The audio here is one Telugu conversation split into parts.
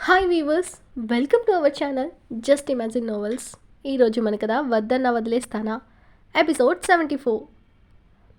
Hi weavers, welcome to our channel just imagine novels. ఈరోజు మన కథ వద్దన్న వదిలేస్తానా ఎపిసోడ్ 74.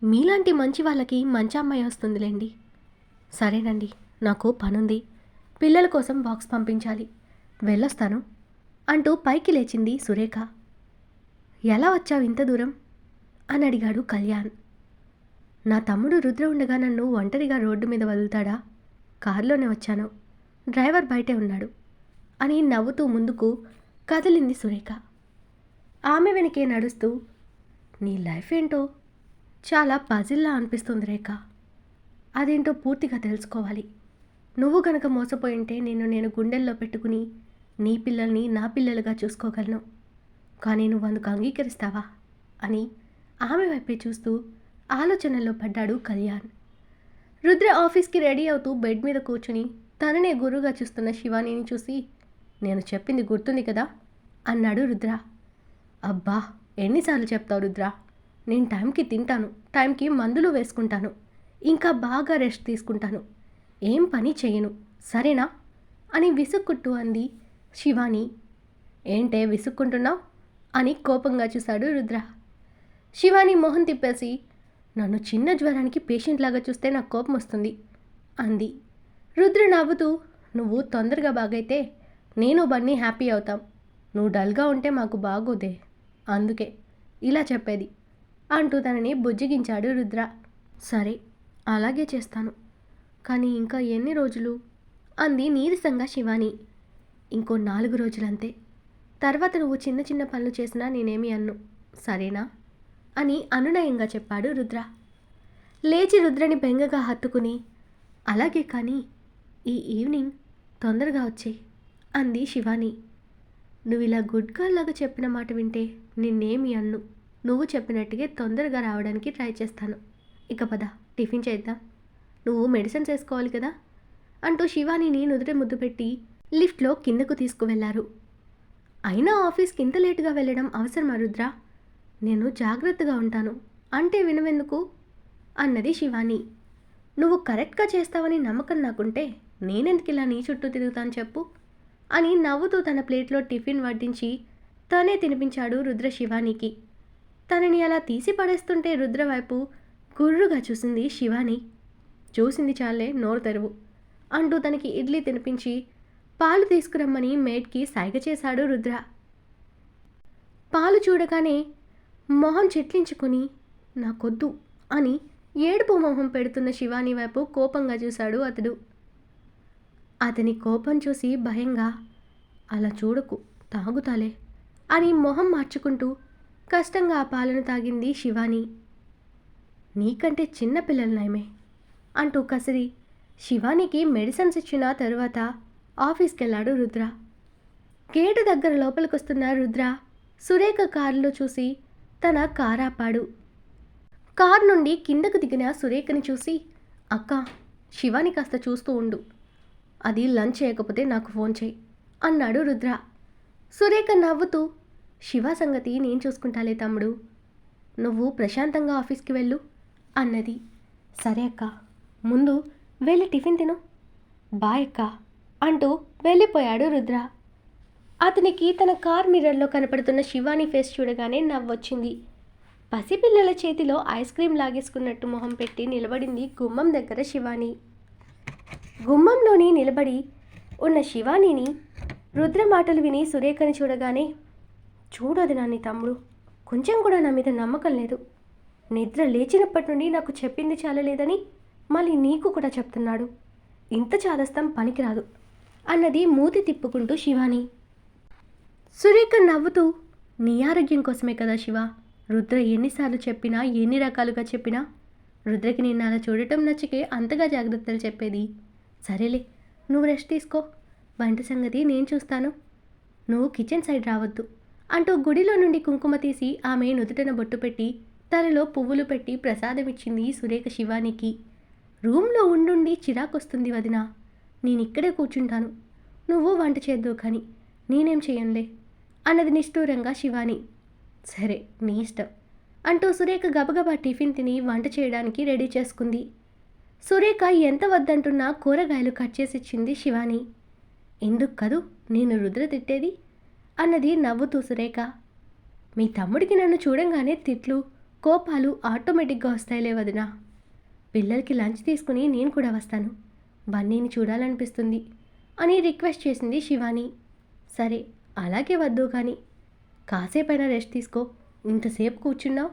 మీలాంటి మంచి వాళ్ళకి మంచి అమ్మాయి వస్తుందిలేండి. సరేనండి, నాకు పనుంది, పిల్లల కోసం బాక్స్ పంపించాలి, వెళ్ళొస్తాను అంటూ పైకి లేచింది సురేఖ. ఎలా వచ్చావు ఇంత దూరం అని అడిగాడు కళ్యాణ్. నా తమ్ముడు రుద్ర ఉండగా నన్ను ఒంటరిగా రోడ్డు మీద వదులుతాడా? కారులోనే వచ్చాను, డ్రైవర్ బయటే ఉన్నాడు అని నవ్వుతూ ముందుకు కదిలింది సురేఖ. ఆమె వెనకే నడుస్తూ, నీ లైఫ్ ఏంటో చాలా పజిల్లా అనిపిస్తుంది రేఖ. అదేంటో పూర్తిగా తెలుసుకోవాలి. నువ్వు గనక మోసపోయింటే నేను గుండెల్లో పెట్టుకుని నీ పిల్లల్ని నా పిల్లలుగా చూసుకోగలను. కానీ నువ్వు అందుకు అంగీకరిస్తావా అని ఆమె వైపే చూస్తూ ఆలోచనల్లో పడ్డాడు కళ్యాణ్. రుద్ర ఆఫీస్కి రెడీ అవుతూ బెడ్ మీద కూర్చుని తననే గురువుగా చూస్తున్న శివానీని చూసి, నేను చెప్పింది గుర్తుంది కదా అన్నాడు రుద్ర. అబ్బా, ఎన్నిసార్లు చెప్తావు రుద్ర? నేను టైంకి తింటాను, టైంకి మందులు వేసుకుంటాను, ఇంకా బాగా రెస్ట్ తీసుకుంటాను, ఏం పని చేయను, సరేనా అని విసుక్కుంటూ అంది శివాని. ఏంటే విసుక్కుంటున్నావు అని కోపంగా చూశాడు రుద్ర. శివాని మొహం తిప్పేసి, నన్ను చిన్న జ్వరానికి పేషెంట్ లాగా చూస్తే నాకు కోపం వస్తుంది అంది. రుద్ర నవ్వుతూ, నువ్వు తొందరగా బాగైతే నేను బన్నీ హ్యాపీ అవుతాం, నువ్వు డల్గా ఉంటే మాకు బాగోదే, అందుకే ఇలా చెప్పేది అంటూ తనని బుజ్జిగించాడు రుద్ర. సరే, అలాగే చేస్తాను, కానీ ఇంకా ఎన్ని రోజులు అంది నీరసంగా శివాని. ఇంకో 4 రోజులంతే, తర్వాత నువ్వు చిన్న చిన్న పనులు చేసినా నేనేమి అన్ను, సరేనా అని అనునయంగా చెప్పాడు రుద్ర. లేచి రుద్రని బెంగగా హత్తుకుని, అలాగే, కానీ ఈ ఈవినింగ్ తొందరగా వచ్చే అంది శివాని. నువ్వు ఇలా గుడ్ గర్ల్ లాగా చెప్పిన మాట వింటే నిన్నేమి అన్ను, నువ్వు చెప్పినట్టుగా తొందరగా రావడానికి ట్రై చేస్తాను. ఇక పద, టిఫిన్ చేద్దాం, నువ్వు మెడిసిన్స్ వేసుకోవాలి కదా అంటూ శివానీని నుదుట ముద్దు పెట్టి లిఫ్ట్లో కిందకు తీసుకువెళ్లారు. అయినా ఆఫీస్కి ఇంత లేటుగా వెళ్ళడం అవసరమా రుద్ర? నేను జాగ్రత్తగా ఉంటాను అంటే వినవెందుకు అన్నది శివాని. నువ్వు కరెక్ట్గా చేస్తావని నమ్మకం నాకుంటే నేనెందుకు ఇలా నీ చుట్టూ తిరుగుతాను చెప్పు అని నవ్వుతూ తన ప్లేట్లో టిఫిన్ వడ్డించి తనే తినిపించాడు రుద్ర శివానీకి. తనని అలా తీసి పడేస్తుంటే రుద్ర వైపు గుర్రుగా చూసింది శివాని. చూసింది చాలే, నోరు తెరువు అంటూ తనకి ఇడ్లీ తినిపించి పాలు తీసుకురమ్మని మేడ్కి సైగ చేశాడు రుద్ర. పాలు చూడగానే మొహం చిట్లించుకుని నాకొద్దు అని ఏడుపు మొహం పెడుతున్న శివాని వైపు కోపంగా చూశాడు అతడు. అతని కోపం చూసి భయంగా, అలా చూడకు, తాగుతాలే అని మొహం మార్చుకుంటూ కష్టంగా ఆ పాలను తాగింది శివాని. నీకంటే చిన్న పిల్లలనేమే అంటూ కసిరి శివానికి మెడిసిన్స్ ఇచ్చిన తరువాత ఆఫీస్కి వెళ్ళాడు రుద్ర. గేటు దగ్గర లోపలికొస్తున్న రుద్ర సురేఖ కారులో చూసి తన కారు ఆపాడు. కారు నుండి కిందకు దిగిన సురేఖని చూసి, అక్క, శివాని కాస్త చూస్తూ ఉండు, అది లంచ్ చేయకపోతే నాకు ఫోన్ చేయి అన్నాడు రుద్ర. సురేఖ నవ్వుతూ, శివ సంగతి నేను చూసుకుంటాలే తమ్ముడు, నువ్వు ప్రశాంతంగా ఆఫీస్కి వెళ్ళు అన్నది. సరే అక్క, ముందు వెళ్ళి టిఫిన్ తిను, బాయ్ అక్క అంటూ వెళ్ళిపోయాడు రుద్ర. అతనికి తన కార్ మిర్రర్లో కనపడుతున్న శివాని ఫేస్ చూడగానే నవ్వొచ్చింది. పసిపిల్లల చేతిలో ఐస్ క్రీం లాగేసుకున్నట్టు మొహం పెట్టి నిలబడింది గుమ్మం దగ్గర శివాని. గుమ్మంలోని నిలబడి ఉన్న శివానీని రుద్ర మాటలు విని సురేఖని చూడగానే, చూడదు నాని తమ్ముడు, కొంచెం కూడా నా మీద నమ్మకం లేదు, నిద్ర లేచినప్పటి నుండి నాకు చెప్పింది చాలలేదని మళ్ళీ నీకు కూడా చెప్తున్నాడు, ఇంత చాదస్తం పనికిరాదు అన్నది మూతి తిప్పుకుంటూ శివాని. సురేఖ నవ్వుతూ, నీ ఆరోగ్యం కోసమే కదా శివ, రుద్ర ఎన్నిసార్లు చెప్పినా ఎన్ని రకాలుగా చెప్పినా రుద్రకి నిన్న అలా చూడటం నచ్చికే అంతగా జాగ్రత్తలు చెప్పేది. సరేలే, నువ్వు రెస్ట్ తీసుకో, వంట సంగతి నేను చూస్తాను, నువ్వు కిచెన్ సైడ్ రావద్దు అంటూ గుడిలో నుండి కుంకుమ తీసి ఆమె నుదుటన బొట్టు పెట్టి తలలో పువ్వులు పెట్టి ప్రసాదం ఇచ్చింది సురేఖ శివానికి. రూమ్లో ఉండుండి చిరాకొస్తుంది వదినా, నేనిక్కడే కూర్చుంటాను, నువ్వు వంట చేద్దువు కానీ నేనేం చేయనులే అన్నది నిష్ఠూరంగా శివాని. సరే, నీ ఇష్టం అంటూ సురేఖ గబగబా టిఫిన్ తిని వంట చేయడానికి రెడీ చేసుకుంది. సురేఖ ఎంత వద్దంటున్నా కూరగాయలు కట్ చేసి ఇచ్చింది శివాని. ఎందుకు కదూ నేను రుద్ర తిట్టేది అన్నది నవ్వుతూ సురేఖ. మీ తమ్ముడికి నన్ను చూడంగానే తిట్లు కోపాలు ఆటోమేటిక్గా వస్తాయిలే వదినా. పిల్లలకి లంచ్ తీసుకుని నేను కూడా వస్తాను, బన్నీని చూడాలనిపిస్తుంది అని రిక్వెస్ట్ చేసింది శివాని. సరే అలాగే వద్దు కానీ కాసేపైనా రెస్ట్ తీసుకో, ఇంతసేపు కూర్చున్నావు,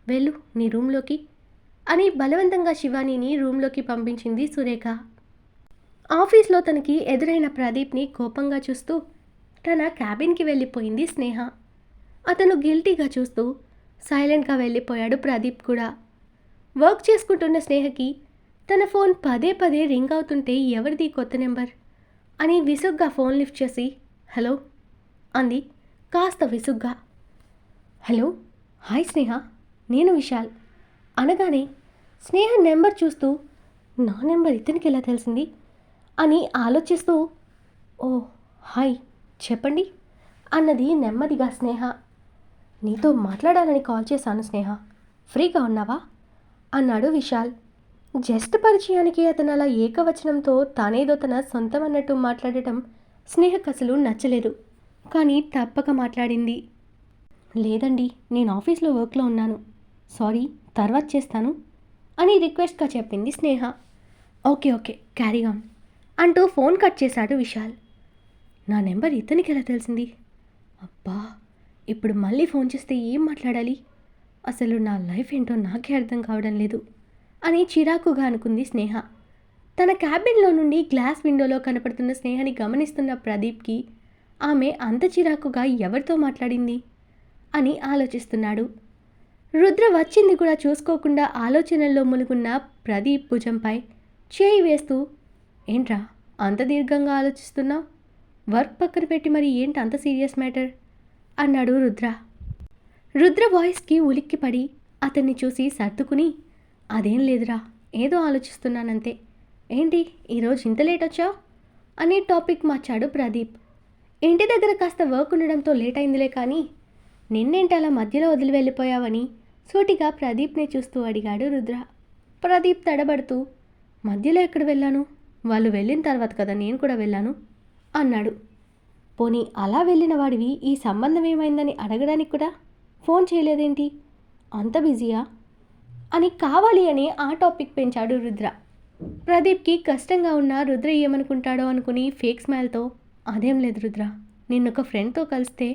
వెళ్ళు నీ రూమ్లోకి అని బలవంతంగా శివానీని రూమ్లోకి పంపించింది సురేఖ. ఆఫీస్లో తనకి ఎదురైన ప్రదీప్ని కోపంగా చూస్తూ తన క్యాబిన్కి వెళ్ళిపోయింది స్నేహ. అతను గిల్టీగా చూస్తూ సైలెంట్గా వెళ్ళిపోయాడు ప్రదీప్ కూడా. వర్క్ చేసుకుంటున్న స్నేహకి తన ఫోన్ పదే పదే రింగ్ అవుతుంటే ఎవరిది కొత్త నెంబర్ అని విసుగ్గా ఫోన్ లిఫ్ట్ చేసి హలో అంది కాస్త విసుగ్గా. హలో, హాయ్ స్నేహ, నేను విశాల్ అనగానే స్నేహ నెంబర్ చూస్తూ నా నెంబర్ ఇతనికి ఎలా తెలిసింది అని ఆలోచిస్తూ ఓ హాయ్ చెప్పండి అన్నది నెమ్మదిగా స్నేహ. నీతో మాట్లాడాలని కాల్ చేశాను స్నేహ, ఫ్రీగా ఉన్నావా అన్నాడు విశాల్. జస్ట్ పరిచయానికి అతను అలా ఏకవచనంతో తానేదో తన సొంతం అన్నట్టు మాట్లాడటం స్నేహకు అసలు నచ్చలేదు. కానీ తప్పక మాట్లాడింది. లేదండి, నేను ఆఫీస్లో వర్క్లో ఉన్నాను, సారీ, తర్వాత చేస్తాను అని రిక్వెస్ట్గా చెప్పింది స్నేహ. ఓకే ఓకే క్యారీ ఆన్ అంటూ ఫోన్ కట్ చేశాడు విశాల్. నా నెంబర్ ఇతనికి ఎలా తెలిసింది? అబ్బా, ఇప్పుడు మళ్ళీ ఫోన్ చేస్తే ఏం మాట్లాడాలి? అసలు నా లైఫ్ ఏంటో నాకే అర్థం కావడం లేదు అని చిరాకుగా అనుకుంది స్నేహ. తన క్యాబిన్లో నుండి గ్లాస్ విండోలో కనపడుతున్న స్నేహని గమనిస్తున్న ప్రదీప్కి ఆమె అంత చిరాకుగా ఎవరితో మాట్లాడింది అని ఆలోచిస్తున్నాడు. రుద్ర వచ్చింది కూడా చూసుకోకుండా ఆలోచనల్లో ములుగున్న ప్రదీప్ భుజంపై చేయి వేస్తూ ఏంట్రా అంత దీర్ఘంగా ఆలోచిస్తున్నావు? వర్క్ పక్కన పెట్టి మరి ఏంటి అంత సీరియస్ మ్యాటర్ అన్నాడు రుద్ర. రుద్ర వాయిస్కి ఉలిక్కిపడి అతన్ని చూసి సర్దుకుని అదేం లేదురా, ఏదో ఆలోచిస్తున్నానంతే. ఏంటి ఈరోజు ఇంత లేట్ వచ్చావు అని టాపిక్ మార్చాడు ప్రదీప్. ఇంటి దగ్గర కాస్త వర్క్ ఉండడంతో లేట్ అయిందిలే కానీ నిన్నేంటి అలా మధ్యలో వదిలి వెళ్ళిపోయావని సూటిగా ప్రదీప్ని చూస్తూ అడిగాడు రుద్ర. ప్రదీప్ తడబడుతూ మధ్యలో ఎక్కడ వెళ్ళాను, వాళ్ళు వెళ్ళిన తర్వాత కదా నేను కూడా వెళ్ళాను అన్నాడు. పోనీ అలా వెళ్ళిన వాడివి ఈ సంబంధం ఏమైందని అడగడానికి కూడా ఫోన్ చేయలేదేంటి, అంత బిజీయా అని కావాలి అని ఆ టాపిక్ పెంచాడు రుద్ర. ప్రదీప్కి కష్టంగా ఉన్న రుద్ర ఏమనుకుంటాడో అనుకుని ఫేక్ స్మైల్తో అదేం లేదు రుద్ర, నిన్నొక ఫ్రెండ్తో కలిస్తే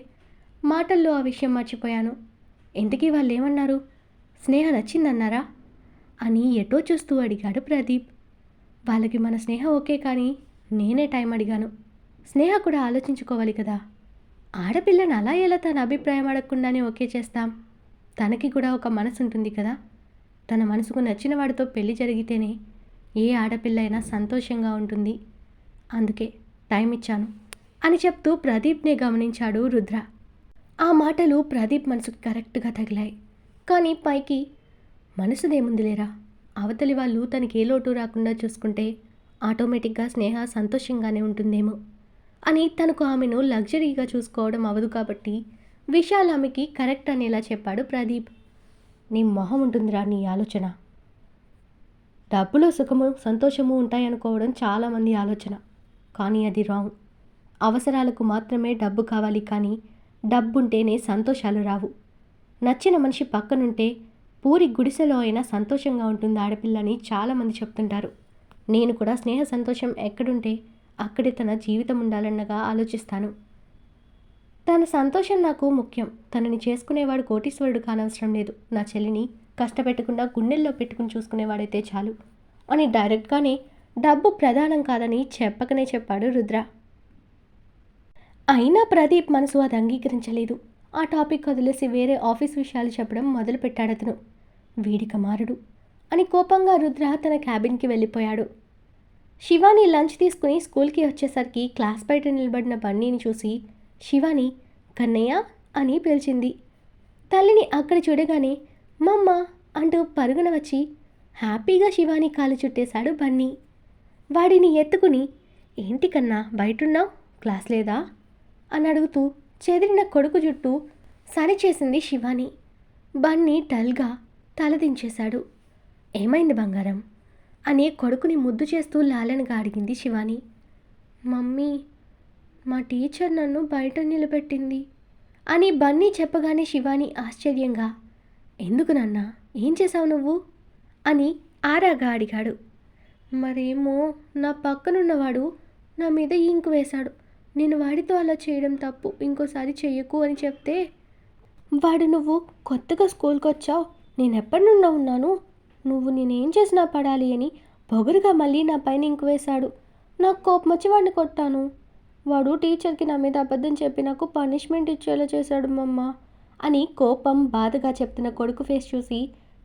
మాటల్లో ఆ విషయం మర్చిపోయాను. ఇంతకీ వాళ్ళు ఏమన్నారు, స్నేహ నచ్చిందన్నారా అని ఎటో చూస్తూ అడిగాడు ప్రదీప్. వాళ్ళకి మన స్నేహ ఓకే కానీ నేనే టైం అడిగాను. స్నేహ కూడా ఆలోచించుకోవాలి కదా, ఆడపిల్లని అలా ఎలా తన అభిప్రాయం అడగకుండానే ఓకే చేస్తాం? తనకి కూడా ఒక మనసు ఉంటుంది కదా, తన మనసుకు నచ్చిన వాడితో పెళ్లి జరిగితేనే ఏ ఆడపిల్ల అయినా సంతోషంగా ఉంటుంది. అందుకే టైం ఇచ్చాను అని చెప్తూ ప్రదీప్నే గమనించాడు రుద్ర. ఆ మాటలు ప్రదీప్ మనసుకు కరెక్ట్గా తగిలాయి. కానీ పైకి మనసుదేముందిలేరా, అవతలి వాళ్ళు తనకి ఏ లోటు రాకుండా చూసుకుంటే ఆటోమేటిక్గా స్నేహ సంతోషంగానే ఉంటుందేమో అని తనకు ఆమెను లగ్జరీగా చూసుకోవడం అవదు కాబట్టి విశాల్ ఆమెకి కరెక్ట్ అనేలా చెప్పాడు ప్రదీప్. నీ మొహం ఉంటుందిరా నీ ఆలోచన. డబ్బులో సుఖము సంతోషము ఉంటాయనుకోవడం చాలామంది ఆలోచన, కానీ అది రాంగ్. అవసరాలకు మాత్రమే డబ్బు కావాలి కానీ డబ్బుంటేనే సంతోషాలు రావు. నచ్చిన మనిషి పక్కనుంటే పూరి గుడిసెలో అయినా సంతోషంగా ఉంటుంది ఆడపిల్లని చాలామంది చెప్తుంటారు. నేను కూడా స్నేహ సంతోషం ఎక్కడుంటే అక్కడే తన జీవితం ఉండాలన్నగా ఆలోచిస్తాను. తన సంతోషం నాకు ముఖ్యం. తనని చేసుకునేవాడు కోటీశ్వరుడు కానవసరం లేదు. నా చెల్లిని కష్టపెట్టకుండా గుండెల్లో పెట్టుకుని చూసుకునేవాడైతే చాలు అని డైరెక్ట్గానే డబ్బు ప్రధానం కాదని చెప్పకనే చెప్పాడు రుద్ర. అయినా ప్రదీప్ మనసు అది అంగీకరించలేదు. ఆ టాపిక్ వదిలేసి వేరే ఆఫీస్ విషయాలు చెప్పడం మొదలుపెట్టాడతను. వీడిక మారుడు అని కోపంగా రుద్ర తన క్యాబిన్కి వెళ్ళిపోయాడు. శివాని లంచ్ తీసుకుని స్కూల్కి వచ్చేసరికి క్లాస్ బయట నిలబడిన బన్నీని చూసి శివాని కన్నయ్య అని పిలిచింది. తల్లిని అక్కడ చూడగానే మమ్మ అంటూ పరుగున వచ్చి హ్యాపీగా శివాని కాలు చుట్టేశాడు బన్నీ. వాడిని ఎత్తుకుని ఏంటి కన్నా బయటున్నావు, క్లాస్ లేదా అని అడుగుతూ చెదిరిన కొడుకు జుట్టు సరి చేసింది శివాని. బన్నీ డల్గా తలదించేశాడు. ఏమైంది బంగారం అని కొడుకుని ముద్దు చేస్తూ లాలనగా అడిగింది శివాని. మమ్మీ మా టీచర్ నన్ను బయట నిలబెట్టింది అని బన్నీ చెప్పగానే శివాని ఆశ్చర్యంగా, ఎందుకు నాన్న, ఏం చేశావు నువ్వు అని ఆరాగా అడిగాడు. మరేమో, నా పక్కనున్నవాడు నా మీద ఇంకు వేశాడు. నేను వాడితో అలా చేయడం తప్పు, ఇంకోసారి చెయ్యకు అని చెప్తే వాడు, నువ్వు కొత్తగా స్కూల్కి వచ్చావు, నేను ఎప్పటి నుండో ఉన్నాను, నువ్వు నేనేం చేసినా పడాలి అని పొగరుగా మళ్ళీ నా పైన ఇంకు వేశాడు. నాకు కోపం వచ్చి వాడిని కొట్టాను. వాడు టీచర్కి నా మీద అబద్ధం చెప్పి నాకు పనిష్మెంట్ ఇచ్చేలా చేశాడు మమ్మ అని కోపం బాధగా చెప్తున్న కొడుకు ఫేస్ చూసి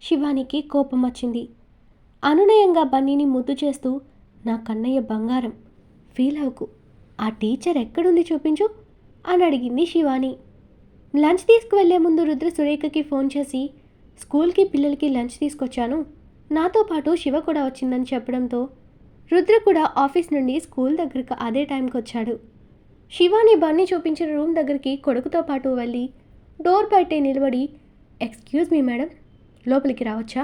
శివానికి కోపం వచ్చింది. అనునయంగా బన్నీని ముద్దు చేస్తూ, నా కన్నయ్య బంగారం, ఫీల్ అవ్వకు, ఆ టీచర్ ఎక్కడుంది చూపించు అని అడిగింది శివాని. లంచ్ తీసుకువెళ్లే ముందు రుద్ర సురేఖకి ఫోన్ చేసి, స్కూల్కి పిల్లలకి లంచ్ తీసుకొచ్చాను, నాతో పాటు శివ కూడా వచ్చిందని చెప్పడంతో రుద్ర కూడా ఆఫీస్ నుండి స్కూల్ దగ్గరకు అదే టైంకి వచ్చాడు. శివాని బన్నీ చూపించిన రూమ్ దగ్గరికి కొడుకుతో పాటు వెళ్ళి డోర్ బయటే నిలబడి, ఎక్స్క్యూజ్ మీ మేడం, లోపలికి రావచ్చా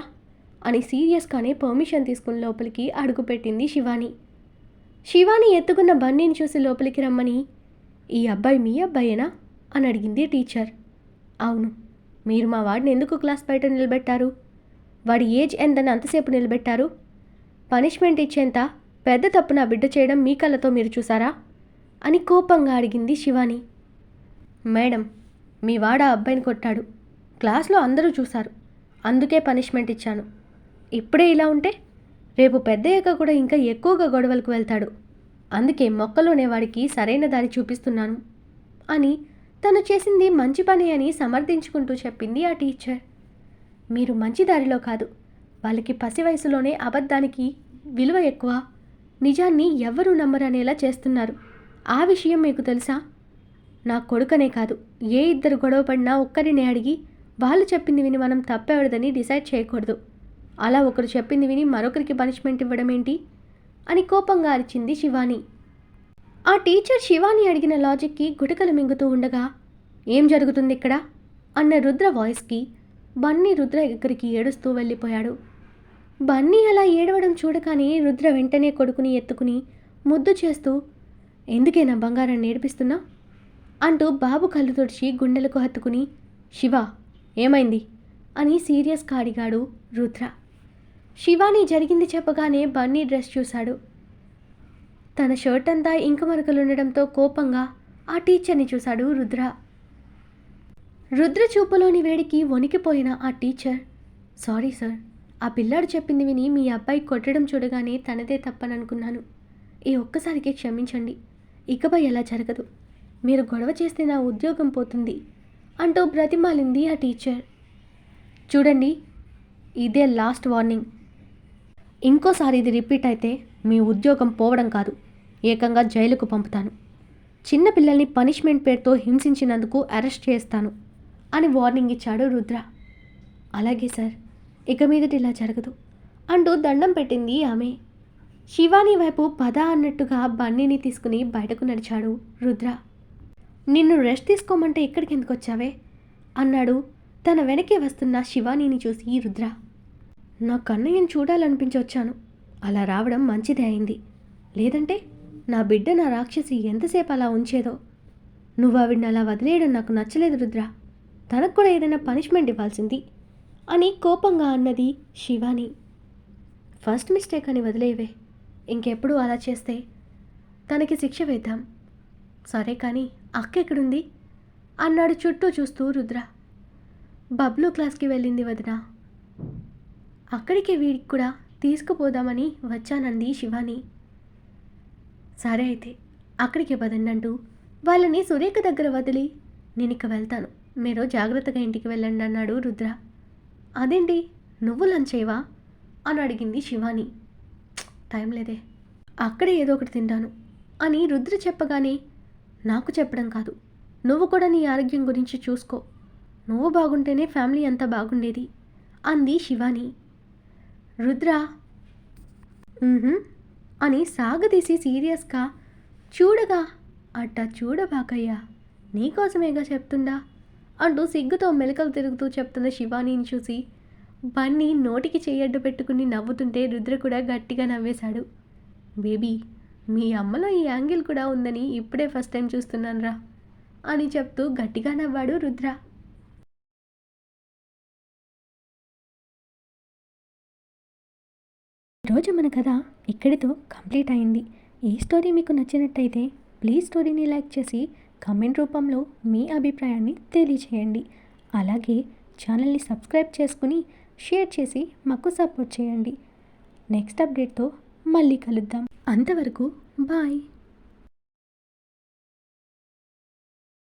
అని సీరియస్గానే పర్మిషన్ తీసుకుని లోపలికి అడుగుపెట్టింది శివాని. శివాని ఎత్తుకున్న బన్నీని చూసి లోపలికి రమ్మని, ఈ అబ్బాయి మీ అబ్బాయేనా అని అడిగింది టీచర్. అవును, మీరు మా వాడిని ఎందుకు క్లాస్ బయట నిలబెట్టారు? వాడి ఏజ్ ఎంతని అంతసేపు నిలబెట్టారు? పనిష్మెంట్ ఇచ్చేంత పెద్ద తప్పు నా బిడ్డ చేయడం మీ కళ్ళతో మీరు చూసారా అని కోపంగా అడిగింది శివాని. మేడం, మీ వాడ అబ్బాయిని కొట్టాడు, క్లాస్లో అందరూ చూశారు, అందుకే పనిష్మెంట్ ఇచ్చాను. ఇప్పుడే ఇలా ఉంటే రేపు పెద్దయ్యాక కూడా ఇంకా ఎక్కువగా గొడవలకు వెళ్తాడు, అందుకే మొక్కలోనే వాడికి సరైన దారి చూపిస్తున్నాను అని తను చేసింది మంచి పని అని సమర్థించుకుంటూ చెప్పింది ఆ టీచర్. మీరు మంచి దారిలో కాదు, వాళ్ళకి పసి వయసులోనే అబద్ధానికి విలువ ఎక్కువ, నిజాన్ని ఎవ్వరూ నమ్మరనేలా చేస్తున్నారు. ఆ విషయం మీకు తెలుసా? నా కొడుకనే కాదు, ఏ ఇద్దరు గొడవ పడినా ఒక్కరిని అడిగి వాళ్ళు చెప్పింది విని మనం తప్పెవడదని డిసైడ్ చేయకూడదు. అలా ఒకరు చెప్పింది విని మరొకరికి పనిష్మెంట్ ఇవ్వడం ఏంటి అని కోపంగా అరిచింది శివాని. ఆ టీచర్ శివాని అడిగిన లాజిక్కి గుటకలు మింగుతూ ఉండగా, ఏం జరుగుతుంది ఇక్కడ అన్న రుద్ర వాయిస్కి బన్నీ రుద్ర దగ్గరికి ఏడుస్తూ వెళ్ళిపోయాడు. బన్నీ అలా ఏడవడం చూడగానే రుద్ర వెంటనే కొడుకుని ఎత్తుకుని ముద్దు చేస్తూ, ఎందుకే నా బంగారాన్ని ఏడిపిస్తున్నా అంటూ బాబు కళ్ళు తుడిచి గుండెలకు హత్తుకుని, శివ ఏమైంది అని సీరియస్గా అడిగాడు రుద్ర. శివాని జరిగింది చెప్పగానే బన్నీ డ్రెస్ చూశాడు. తన షర్ట్ అంతా ఇంకు మరకలుండడంతో కోపంగా ఆ టీచర్ని చూశాడు రుద్ర. రుద్ర చూపులోని వేడికి వణికిపోయిన ఆ టీచర్, సారీ సార్, ఆ పిల్లాడు చెప్పింది విని మీ అబ్బాయి కొట్టడం చూడగానే తనదే తప్పననుకున్నాను. ఈ ఒక్కసారికి క్షమించండి, ఇకపై ఎలా జరగదు, మీరు గొడవ చేస్తే నా ఉద్యోగం పోతుంది అంటూ బ్రతిమాలింది ఆ టీచర్. చూడండి, ఇదే లాస్ట్ వార్నింగ్, ఇంకోసారి ఇది రిపీట్ అయితే మీ ఉద్యోగం పోవడం కాదు, ఏకంగా జైలుకు పంపుతాను, చిన్నపిల్లల్ని పనిష్మెంట్ పేరుతో హింసించినందుకు అరెస్ట్ చేస్తాను అని వార్నింగ్ ఇచ్చాడు రుద్ర. అలాగే సార్, ఇక మీదటి ఇలా జరగదు అంటూ దండం పెట్టింది ఆమె. శివాని వైపు పద అన్నట్టుగా బన్నీని తీసుకుని బయటకు నడిచాడు రుద్ర. నిన్ను రెస్ట్ తీసుకోమంటే ఇక్కడికి ఎందుకు వచ్చావే అన్నాడు తన వెనకే వస్తున్న శివానీని చూసి రుద్ర. నా కన్నయ్యను చూడాలనిపించి వచ్చాను, అలా రావడం మంచిదే అయింది, లేదంటే నా బిడ్డ నా రాక్షసి ఎంతసేపు అలా ఉంచేదో. నువ్వు ఆవిడ్ని అలా వదిలేయడం నాకు నచ్చలేదు రుద్ర, తనకు కూడా ఏదైనా పనిష్మెంట్ ఇవ్వాల్సింది అని కోపంగా అన్నది శివాని. ఫస్ట్ మిస్టేక్ అని వదిలేవే, ఇంకెప్పుడు అలా చేస్తే తనకి శిక్ష వేద్దాం. సరే కానీ అక్క ఎక్కడుంది అన్నాడు చుట్టూ చూస్తూ రుద్ర. బబ్లు క్లాస్కి వెళ్ళింది వదిన, అక్కడికే వీడికి కూడా తీసుకుపోదామని వచ్చానంది శివాని. సరే అయితే అక్కడికే పదండి అంటూ వాళ్ళని సురేఖ దగ్గర వదిలి, నేను ఇక వెళ్తాను, మీరు జాగ్రత్తగా ఇంటికి వెళ్ళండి అన్నాడు రుద్ర. అదేంటి, నువ్వు లంచ్ చేయవా అని అడిగింది శివాని. టైం లేదే, అక్కడే ఏదో ఒకటి తింటాను అని రుద్ర చెప్పగానే, నాకు చెప్పడం కాదు, నువ్వు కూడా నీ ఆరోగ్యం గురించి చూసుకో, నువ్వు బాగుంటేనే ఫ్యామిలీ అంతా బాగుండేది అంది శివాని. రుద్ర అని సాగదీసి సీరియస్గా చూడగా, అట్టా చూడబాకయ్యా, నీకోసమేగా చెప్తుండా అంటూ సిగ్గుతో మెలకలు తిరుగుతూ చెప్తున్న శివానీని చూసి బన్నీ నోటికి చెయ్యడ్డు పెట్టుకుని నవ్వుతుంటే రుద్ర కూడా గట్టిగా నవ్వేశాడు. బేబీ, మీ అమ్మలో ఈ యాంగిల్ కూడా ఉందని ఇప్పుడే ఫస్ట్ టైం చూస్తున్నానురా అని చెప్తూ గట్టిగా నవ్వాడు రుద్ర. ఈరోజు మన కథ ఇక్కడితో కంప్లీట్ అయింది. ఈ స్టోరీ మీకు నచ్చినట్టయితే ప్లీజ్ స్టోరీని లైక్ చేసి కామెంట్ రూపంలో మీ అభిప్రాయాన్ని తెలియచేయండి. అలాగే ఛానల్ని సబ్స్క్రైబ్ చేసుకుని షేర్ చేసి మాకు సపోర్ట్ చేయండి. నెక్స్ట్ అప్డేట్తో మళ్ళీ కలుద్దాం. అంతవరకు బాయ్.